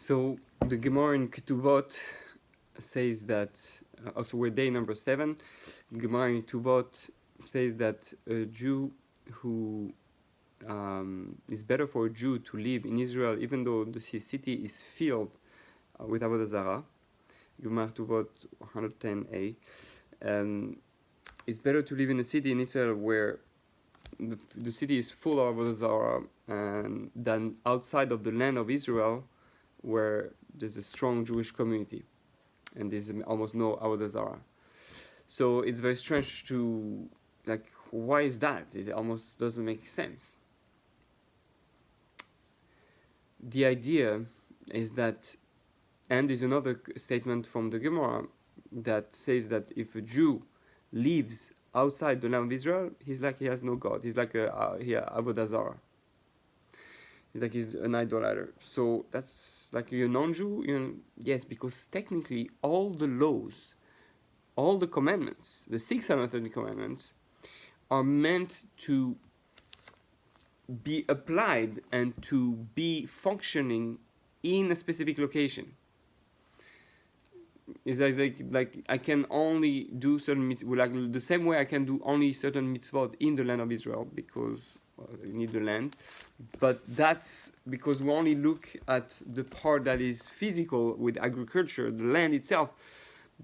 So the Gemara in Ketubot says that, also we're day number 7, Gemara in Ketubot says that a Jew who it's better for a Jew to live in Israel even though the city is filled with Avodah Zarah. Gemara Ketubot 110a. It's better to live in a city in Israel where the city is full of Avodah Zarah than outside of the land of Israel where there's a strong Jewish community and there's almost no Avodah Zarah. So it's very strange to, like, why is that? It almost doesn't make sense. The idea is that, and there's another statement from the Gemara that says that if a Jew lives outside the land of Israel, he's like he has no God. He's like Avodah Zarah. He's an idolater. So that's like you're a non-Jew. Yes, because technically all the laws, all the commandments, the 630 commandments, are meant to be applied and to be functioning in a specific location. It's like I can only do certain mitzvot, like the same way I can do only certain mitzvot in the land of Israel because you need the land, but that's because we only look at the part that is physical with agriculture, the land itself.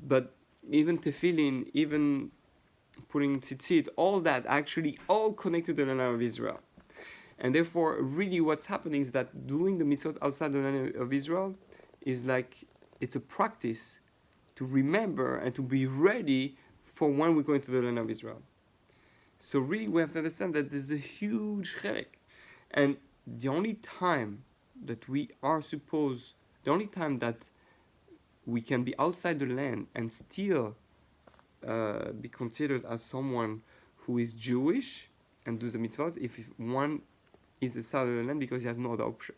But even tefillin, even putting tzitzit, all that actually all connected to the land of Israel. And therefore, really what's happening is that doing the mitzvot outside the land of Israel is like, it's a practice to remember and to be ready for when we go into the land of Israel. So really we have to understand that there's a huge chelik. And the only time that the only time that we can be outside the land and still be considered as someone who is Jewish and do the mitzvot, if one is outside of the land because he has no other option.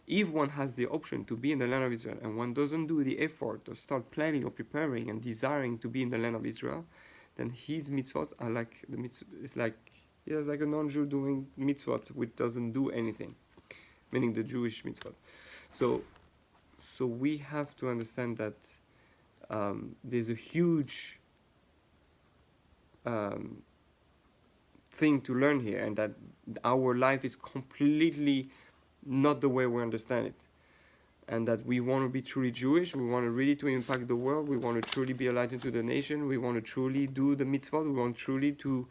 If one has the option to be in the land of Israel and one doesn't do the effort to start planning or preparing and desiring to be in the land of Israel, then his mitzvot are like the mitzvot. It's like he is like a non-Jew doing mitzvot which doesn't do anything, meaning the Jewish mitzvot. So we have to understand that there's a huge thing to learn here, and that our life is completely not the way we understand it, and that we want to be truly Jewish, we want to really to impact the world, we want to truly be a light into the nation, we want to truly do the mitzvot, we want truly to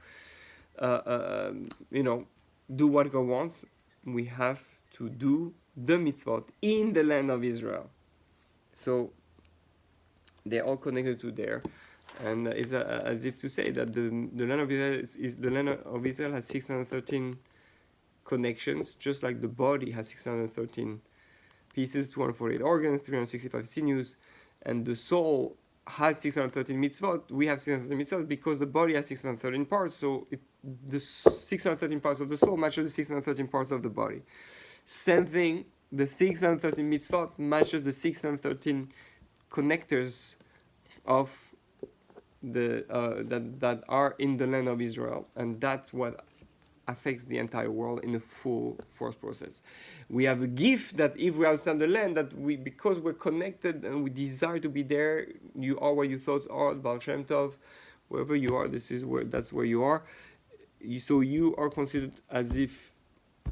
do what God wants. We have to do the mitzvot in the land of Israel. So they're all connected to there, and it's as if to say that the land of Israel is the land of Israel has 613 connections, just like the body has 613 pieces, 248 organs, 365 sinews, and the soul has 613 mitzvot. We have 613 mitzvot because the body has 613 parts, so the 613 parts of the soul matches the 613 parts of the body. Same thing, the 613 mitzvot matches the 613 connectors of the that are in the land of Israel, and that's what affects the entire world in a full force process. We have a gift that if we outside the land, that because we're connected and we desire to be there, you are where your thoughts are, Baal Shem Tov, wherever you are, that's where you are. So you are considered as if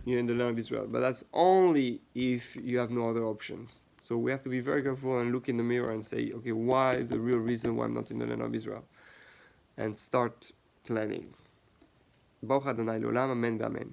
you're in the land of Israel, but that's only if you have no other options. So we have to be very careful and look in the mirror and say, okay, why is the real reason why I'm not in the land of Israel? And start planning. Baruch Adonai L'olam, Amen v'Amen.